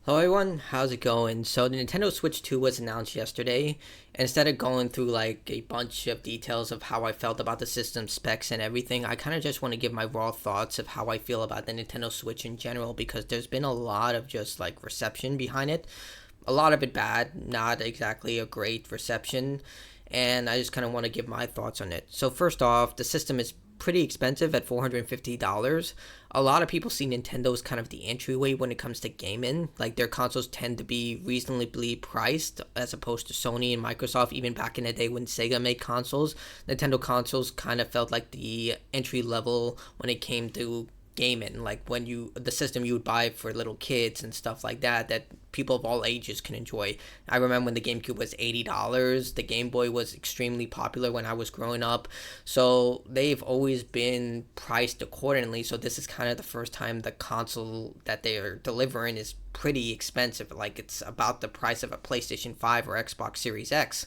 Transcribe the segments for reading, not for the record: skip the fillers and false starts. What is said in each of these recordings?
Hello everyone, how's it going? So the Nintendo Switch 2 was announced yesterday, and instead of going through like a bunch of details of how I felt about the system specs and everything, I kind of just want to give my raw thoughts of how I feel about the Nintendo Switch in general because there's been a lot of just like reception behind it. A lot of it bad, not exactly a great reception, and I just kind of want to give my thoughts on it. So first off, the system is pretty expensive at $450. A lot of people see Nintendo as kind of the entryway when it comes to gaming. Like their consoles tend to be reasonably priced as opposed to Sony and Microsoft. Even back in the day when Sega made consoles, Nintendo consoles kind of felt like the entry level when it came to gaming, like when you the system you would buy for little kids and stuff like that people of all ages can enjoy. I remember when the GameCube was $80. The Game Boy was extremely popular when I was growing up, so they've always been priced accordingly. So this is kind of the first time the console that they are delivering is pretty expensive, like it's about the price of a PlayStation 5 or Xbox Series X.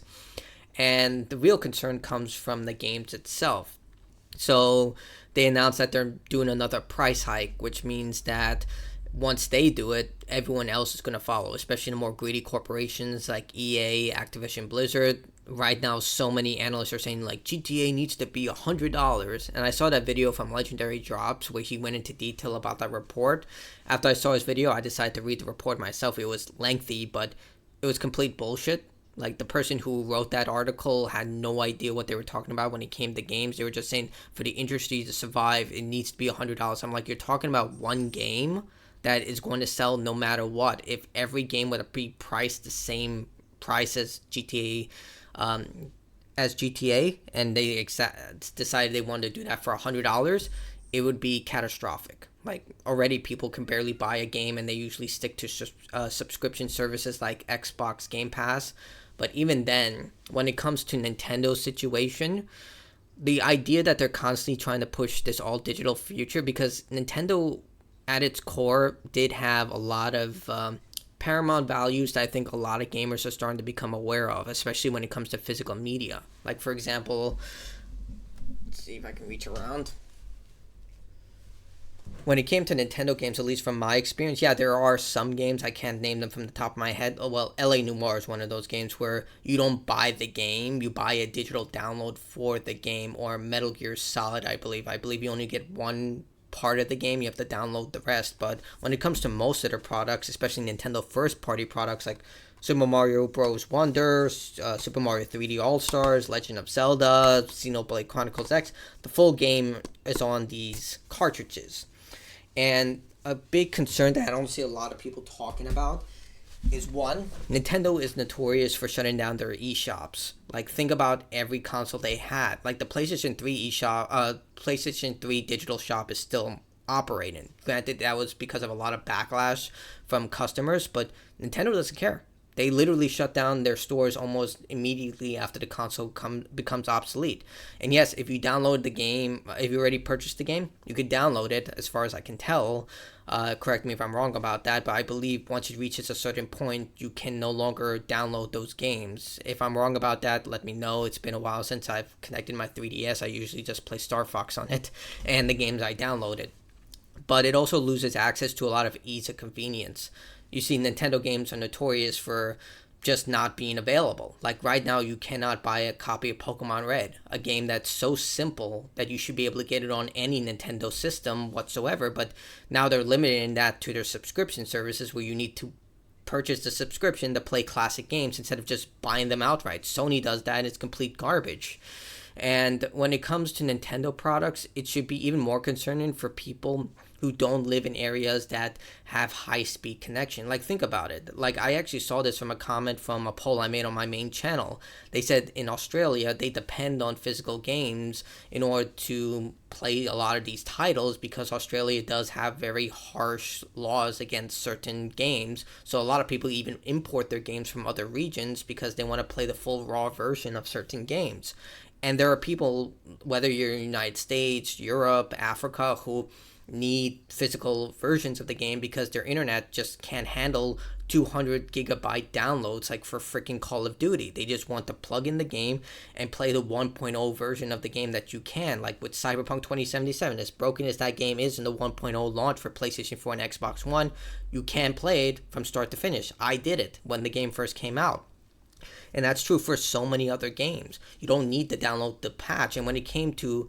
And the real concern comes from the games itself. So they announced that they're doing another price hike, which means that once they do it, everyone else is going to follow, especially the more greedy corporations like EA, Activision Blizzard. Right now, so many analysts are saying like GTA needs to be $100. And I saw that video from Legendary Drops where he went into detail about that report. After I saw his video, I decided to read the report myself. It was lengthy, but it was complete bullshit. Like the person who wrote that article had no idea what they were talking about when it came to games. They were just saying for the industry to survive, it needs to be $100. I'm like, you're talking about one game that is going to sell no matter what. If every game would be priced the same price as GTA, and they decided they wanted to do that for $100, it would be catastrophic. Like already people can barely buy a game, and they usually stick to subscription services like Xbox Game Pass. But even then, when it comes to Nintendo's situation, the idea that they're constantly trying to push this all digital future, because Nintendo at its core did have a lot of paramount values that I think a lot of gamers are starting to become aware of, especially when it comes to physical media. Like for example, let's see if I can reach around. When it came to Nintendo games, at least from my experience, yeah, there are some games, I can't name them from the top of my head. Oh, well, LA Noire is one of those games where you don't buy the game, you buy a digital download for the game. Or Metal Gear Solid, I believe you only get one part of the game, you have to download the rest. But when it comes to most of their products, especially Nintendo first party products like Super Mario Bros. Wonder, Super Mario 3D All-Stars, Legend of Zelda, Xenoblade Chronicles X, the full game is on these cartridges. And a big concern that I don't see a lot of people talking about is one, Nintendo is notorious for shutting down their eShops. Like think about every console they had. Like the PlayStation 3 eShop, PlayStation 3 digital shop is still operating. Granted, that was because of a lot of backlash from customers, but Nintendo doesn't care. They literally shut down their stores almost immediately after the console becomes obsolete. And yes, if you download the game, if you already purchased the game, you could download it, as far as I can tell. Correct me if I'm wrong about that, but I believe once it reaches a certain point, you can no longer download those games. If I'm wrong about that, let me know. It's been a while since I've connected my 3DS. I usually just play Star Fox on it and the games I downloaded. But it also loses access to a lot of ease and convenience. You see, Nintendo games are notorious for just not being available. Like right now, you cannot buy a copy of Pokemon Red, a game that's so simple that you should be able to get it on any Nintendo system whatsoever. But now they're limiting that to their subscription services where you need to purchase the subscription to play classic games instead of just buying them outright. Sony does that, and it's complete garbage. And when it comes to Nintendo products, it should be even more concerning for people who don't live in areas that have high-speed connection. Like, think about it. Like, I actually saw this from a comment from a poll I made on my main channel. They said in Australia, they depend on physical games in order to play a lot of these titles because Australia does have very harsh laws against certain games. So a lot of people even import their games from other regions because they want to play the full raw version of certain games. And there are people, whether you're in the United States, Europe, Africa, who need physical versions of the game because their internet just can't handle 200 gigabyte downloads like for freaking Call of Duty. They just want to plug in the game and play the 1.0 version of the game that you can, like with Cyberpunk 2077. As broken as that game is in the 1.0 launch for PlayStation 4 and Xbox One, you can play it from start to finish. I did it when the game first came out. And that's true for so many other games. You don't need to download the patch. And when it came to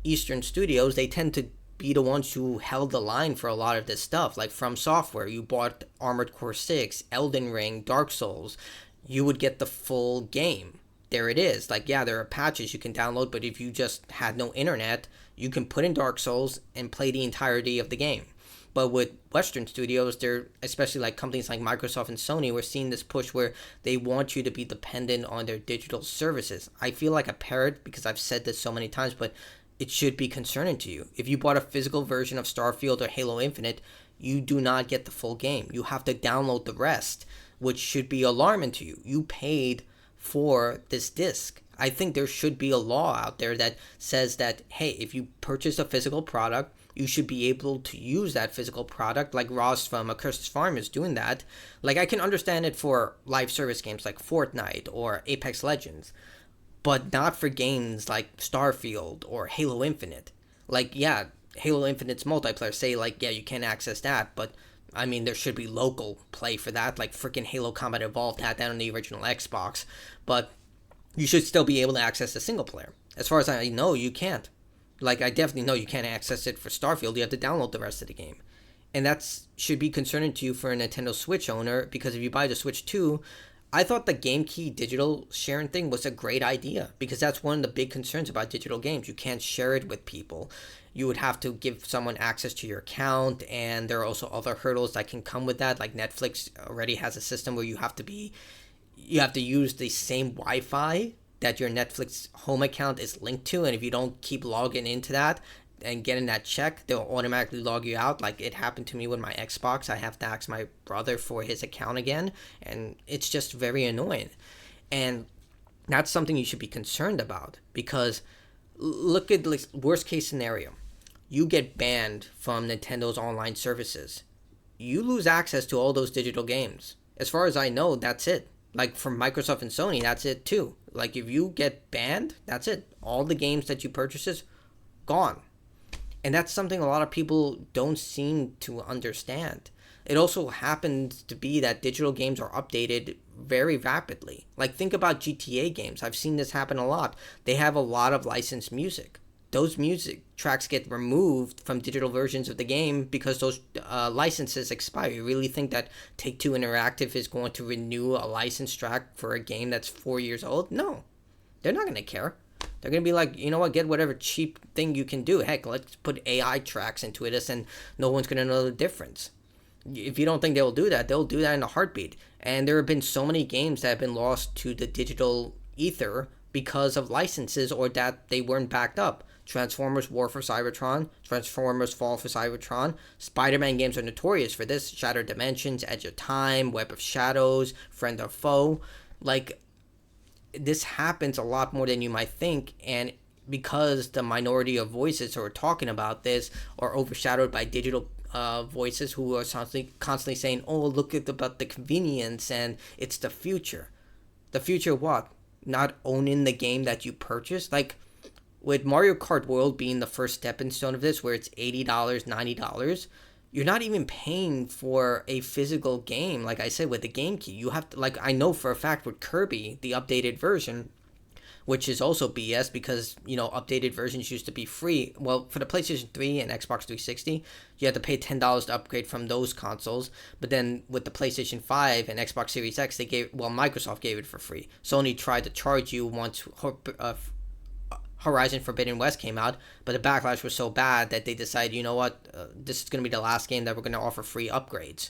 Eastern Studios, they tend to be the ones who held the line for a lot of this stuff. Like From Software, you bought Armored Core 6, Elden Ring, Dark Souls, you would get the full game. There it is. Like, yeah, there are patches you can download, but if you just had no internet, you can put in Dark Souls and play the entirety of the game. But with Western studios, they're, especially like companies like Microsoft and Sony, we're seeing this push where they want you to be dependent on their digital services. I feel like a parrot because I've said this so many times, but it should be concerning to you. If you bought a physical version of Starfield or Halo Infinite, you do not get the full game. You have to download the rest, which should be alarming to you. You paid for this disc. I think there should be a law out there that says that, hey, if you purchase a physical product, you should be able to use that physical product, like Ross from Accurst's Farm is doing that. Like, I can understand it for live service games like Fortnite or Apex Legends, but not for games like Starfield or Halo Infinite. Like, yeah, Halo Infinite's multiplayer, say, like, yeah, you can't access that, but, I mean, there should be local play for that. Like, freaking Halo Combat Evolved had that on the original Xbox, but you should still be able to access the single player. As far as I know, you can't. Like, I definitely know you can't access it for Starfield. You have to download the rest of the game. And that should be concerning to you for a Nintendo Switch owner, because if you buy the Switch 2, I thought the Game Key digital sharing thing was a great idea, because that's one of the big concerns about digital games. You can't share it with people. You would have to give someone access to your account, and there are also other hurdles that can come with that. Like Netflix already has a system where you have to use the same Wi-Fi that your Netflix home account is linked to, and if you don't keep logging into that and getting that check, they'll automatically log you out. Like it happened to me with my Xbox. I have to ask my brother for his account again, and it's just very annoying. And that's something you should be concerned about, because look at the worst case scenario. You get banned from Nintendo's online services. You lose access to all those digital games. As far as I know, that's it. Like from Microsoft and Sony, that's it too. Like if you get banned, that's it. All the games that you purchases, gone. And that's something a lot of people don't seem to understand. It also happens to be that digital games are updated very rapidly. Like think about GTA games. I've seen this happen a lot. They have a lot of licensed music. Those music tracks get removed from digital versions of the game because those licenses expire. You really think that Take-Two Interactive is going to renew a license track for a game that's 4 years old? No. They're not going to care. They're going to be like, you know what, get whatever cheap thing you can do. Heck, let's put AI tracks into it, and no one's going to know the difference. If you don't think they'll do that in a heartbeat. And there have been so many games that have been lost to the digital ether because of licenses or that they weren't backed up. Transformers War for Cybertron, Transformers Fall for Cybertron. Spider-Man games are notorious for this. Shattered Dimensions, Edge of Time, Web of Shadows, Friend or Foe. Like, this happens a lot more than you might think, and because the minority of voices who are talking about this are overshadowed by digital voices who are constantly saying, oh, look at about the convenience and it's the future. The future what? Not owning the game that you purchased? Like, with Mario Kart World being the first stepping stone of this, where it's $80, $90, you're not even paying for a physical game. Like I said, with the Game Key, you have to, like, I know for a fact with Kirby, the updated version, which is also BS because, you know, updated versions used to be free. Well, for the PlayStation 3 and Xbox 360, you had to pay $10 to upgrade from those consoles. But then with the PlayStation 5 and Xbox Series X, Microsoft gave it for free. Sony tried to charge you once Horizon Forbidden West came out, but the backlash was so bad that they decided, you know what, this is going to be the last game that we're going to offer free upgrades.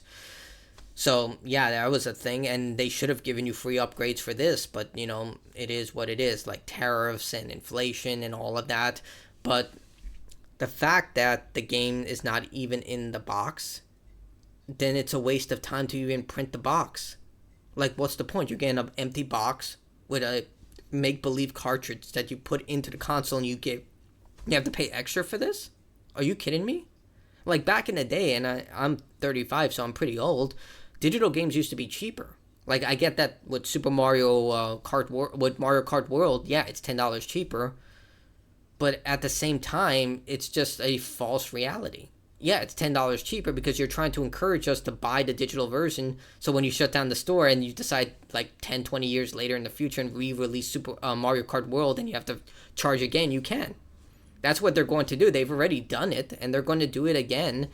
So, yeah, that was a thing, and they should have given you free upgrades for this, but, you know, it is what it is, like tariffs and inflation and all of that. But the fact that the game is not even in the box, then it's a waste of time to even print the box. Like, what's the point? You're getting an empty box with a make-believe cartridge that you put into the console, and you have to pay extra for this? Are you kidding me? Like back in the day, and I'm 35, so I'm pretty old. Digital games used to be cheaper. Like I get that with Super Mario with Mario Kart World, yeah, it's $10 cheaper, but at the same time, it's just a false reality. Yeah, it's $10 cheaper because you're trying to encourage us to buy the digital version. So when you shut down the store and you decide like 10, 20 years later in the future and re-release Super Mario Kart World and you have to charge again, you can. That's what they're going to do. They've already done it and they're going to do it again.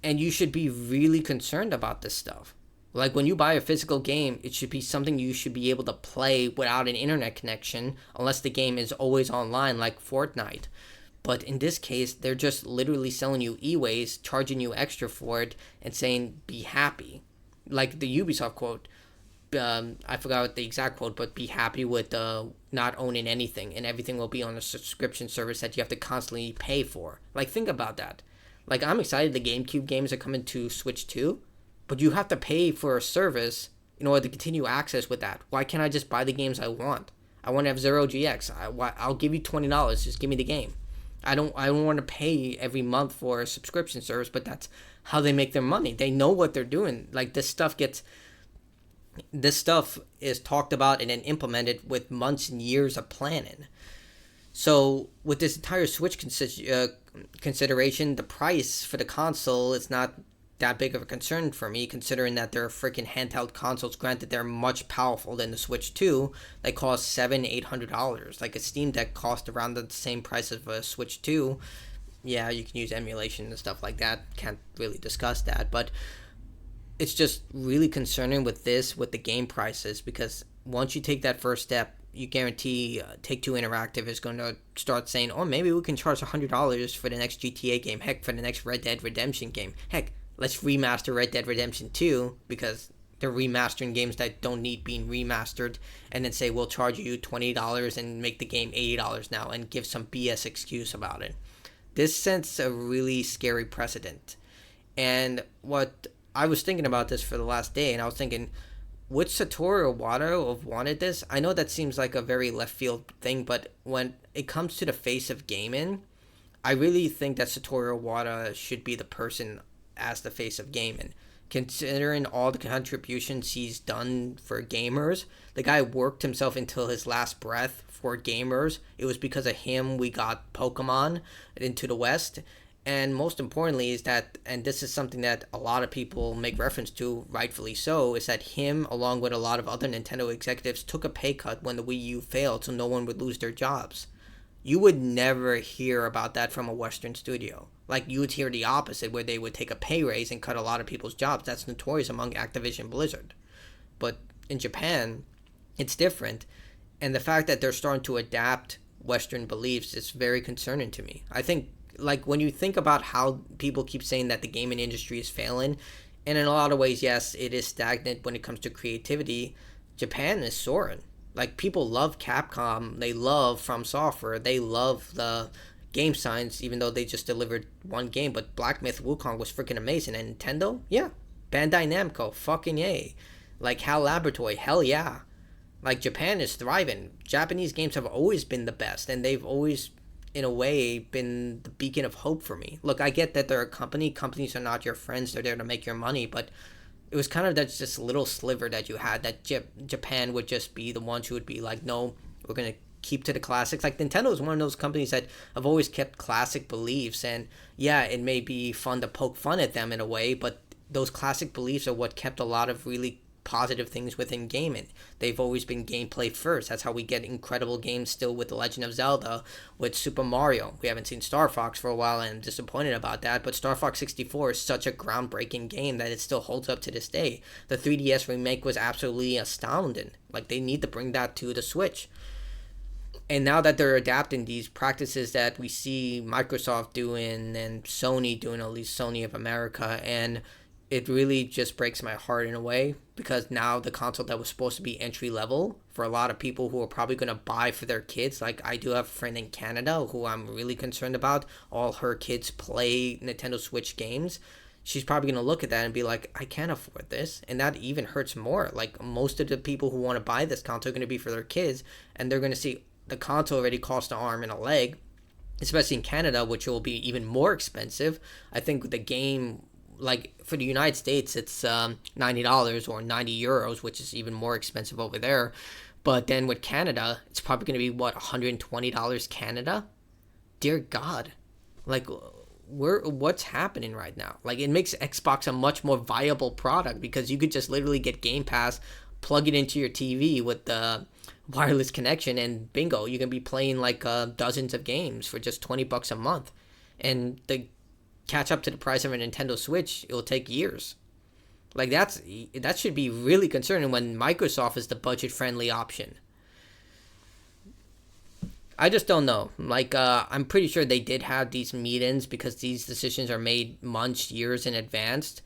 And you should be really concerned about this stuff. Like when you buy a physical game, it should be something you should be able to play without an internet connection, unless the game is always online, like Fortnite. But in this case, they're just literally selling you e-ways, charging you extra for it, and saying, be happy. Like the Ubisoft quote, I forgot the exact quote, but be happy with not owning anything, and everything will be on a subscription service that you have to constantly pay for. Like, think about that. Like, I'm excited the GameCube games are coming to Switch too, but you have to pay for a service in order to continue access with that. Why can't I just buy the games I want? I want to have Zero GX. I'll give you $20. Just give me the game. I don't want to pay every month for a subscription service, but that's how they make their money. They know what they're doing. Like this stuff is talked about and then implemented with months and years of planning. So with this entire Switch consideration, the price for the console is not that big of a concern for me, considering that they're freaking handheld consoles. Granted, they're much powerful than the Switch 2. They cost $700-800. Like a Steam Deck cost around the same price of a Switch 2. Yeah, you can use emulation and stuff like that. Can't really discuss that, but it's just really concerning with the game prices, because once you take that first step, you guarantee Take-Two Interactive is going to start saying, oh, maybe we can charge $100 for the next GTA game. Heck, for the next Red Dead Redemption game. Heck, let's remaster Red Dead Redemption 2, because they're remastering games that don't need being remastered, and then say we'll charge you $20 and make the game $80 now and give some BS excuse about it. This sets a really scary precedent. And what I was thinking about this for the last day, and I was thinking, would Satoru Iwata have wanted this? I know that seems like a very left field thing, but when it comes to the face of gaming, I really think that Satoru Iwata should be the person as the face of gaming. Considering all the contributions he's done for gamers, the guy worked himself until his last breath for gamers. It was because of him we got Pokemon into the West. And most importantly is that, and this is something that a lot of people make reference to, rightfully so, is that him, along with a lot of other Nintendo executives, took a pay cut when the Wii U failed so no one would lose their jobs. You would never hear about that from a Western studio. Like, you would hear the opposite, where they would take a pay raise and cut a lot of people's jobs. That's notorious among Activision Blizzard. But in Japan, it's different. And the fact that they're starting to adapt Western beliefs is very concerning to me. I think, like, when you think about how people keep saying that the gaming industry is failing, and in a lot of ways, yes, it is stagnant when it comes to creativity, Japan is soaring. Like, people love Capcom, they love From Software, they love the Game Science, even though they just delivered one game. But Black Myth Wukong was freaking amazing. And Nintendo, yeah, Bandai Namco, fucking yay. Like HAL Laboratory, hell yeah. Like, Japan is thriving. Japanese games have always been the best, and they've always, in a way, been the beacon of hope for me. Look, I get that they're a company. Companies are not your friends. They're there to make your money. But it was kind of that just little sliver that you had, that Japan would just be the ones who would be like, no, we're going to keep to the classics. Like, Nintendo is one of those companies that have always kept classic beliefs. And yeah, it may be fun to poke fun at them in a way, but those classic beliefs are what kept a lot of really positive things within gaming. They've always been gameplay first. That's how we get incredible games still with The Legend of Zelda, with Super Mario. We haven't seen Star Fox for a while, and I'm disappointed about that, but Star Fox 64 is such a groundbreaking game that it still holds up to this day. The 3DS remake was absolutely astounding. Like, they need to bring that to the Switch. And now that they're adapting these practices that we see Microsoft doing and Sony doing, at least Sony of America, and it really just breaks my heart in a way, because now the console that was supposed to be entry level for a lot of people who are probably going to buy for their kids, like I do have a friend in Canada who I'm really concerned about. All her kids play Nintendo Switch games. She's probably going to look at that and be like, I can't afford this. And that even hurts more. Like, most of the people who want to buy this console are going to be for their kids, and they're going to see the console already cost an arm and a leg. especially in Canada, which will be even more expensive. I think the game, like for the United States, it's $90 or €90, which is even more expensive over there. But then with Canada, it's probably going to be what, $120 Canada? Dear God, like what's happening right now? Like it makes Xbox a much more viable product because you could just literally get Game Pass, plug it into your TV with the wireless connection, and bingo, you can be playing like dozens of games for just $20 a month. And the catch up to the price of a Nintendo Switch, it will take years. Like that should be really concerning when Microsoft is the budget friendly option. I just don't know. Like, I'm pretty sure they did have these meetings because these decisions are made months, years in advance.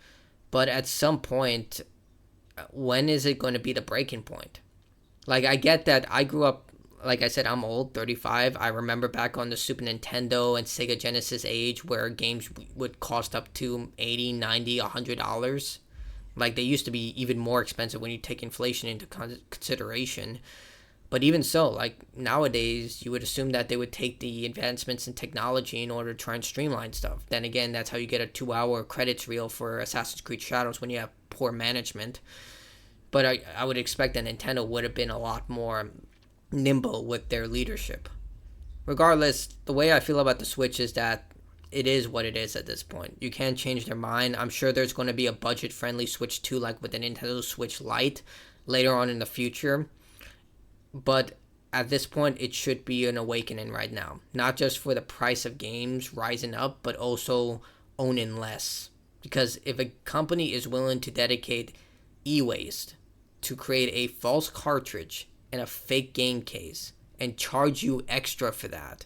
But at some point, when is it going to be the breaking point? Like, I get that I grew up, like I said, I'm old, 35. I remember back on the Super Nintendo and Sega Genesis age where games would cost up to 80, 90, $100. Like, they used to be even more expensive when you take inflation into consideration. But even so, like nowadays, you would assume that they would take the advancements in technology in order to try and streamline stuff. Then again, that's how you get a 2 hour credits reel for Assassin's Creed Shadows when you have poor management. But I would expect that Nintendo would have been a lot more nimble with their leadership. Regardless, the way I feel about the Switch is that it is what it is at this point. You can't change their mind. I'm sure there's going to be a budget-friendly Switch 2 like with the Nintendo Switch Lite later on in the future. But at this point, it should be an awakening right now. Not just for the price of games rising up, but also owning less. Because if a company is willing to dedicate e-waste to create a false cartridge and a fake game case and charge you extra for that,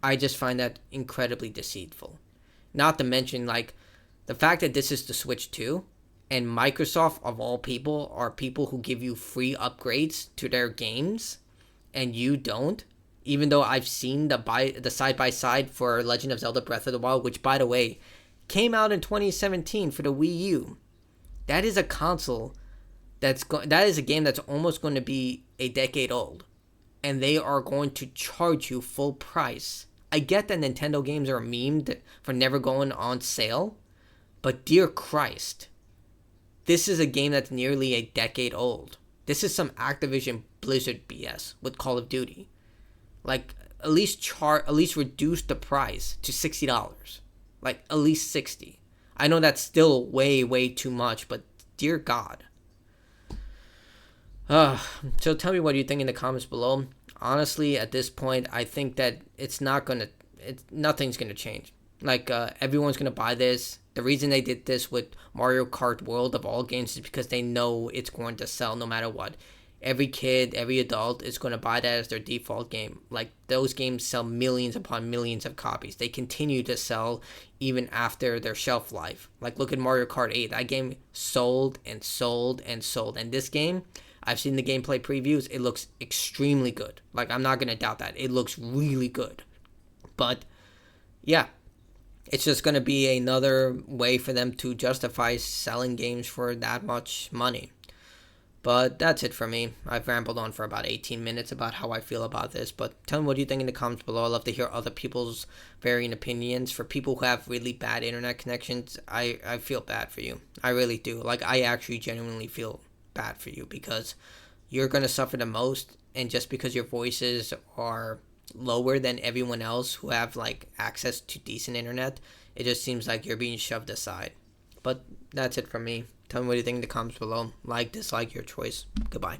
I just find that incredibly deceitful. Not to mention, like, the fact that this is the Switch 2, and Microsoft, of all people, are people who give you free upgrades to their games, and you don't. Even though I've seen the side-by-side for Legend of Zelda Breath of the Wild, which, by the way, came out in 2017 for the Wii U. That is a console that is a game that's almost going to be a decade old. And they are going to charge you full price. I get that Nintendo games are memed for never going on sale, but dear Christ, this is a game that's nearly a decade old. This is some Activision Blizzard BS with Call of Duty. Like, at least reduce the price to $60. Like, at least 60. I know that's still way, way too much, but dear God. So tell me what you think in the comments below. Honestly, at this point, I think that nothing's gonna change. Like, everyone's gonna buy this. The reason they did this with Mario Kart World of all games is because they know it's going to sell no matter what. Every kid, every adult is going to buy that as their default game. Like, those games sell millions upon millions of copies. They continue to sell even after their shelf life. Like, look at Mario Kart 8. That game sold and sold and sold. And this game, I've seen the gameplay previews. It looks extremely good. Like, I'm not going to doubt that. It looks really good. But, yeah. It's just going to be another way for them to justify selling games for that much money. But that's it for me. I've rambled on for about 18 minutes about how I feel about this. But tell me what you think in the comments below. I love to hear other people's varying opinions. For people who have really bad internet connections, I feel bad for you. I really do. Like, I actually genuinely feel bad for you because you're going to suffer the most. And just because your voices are lower than everyone else who have like access to decent internet, it just seems like you're being shoved aside. But that's it from me. Tell me what you think in the comments below. Like, dislike, your choice. Goodbye.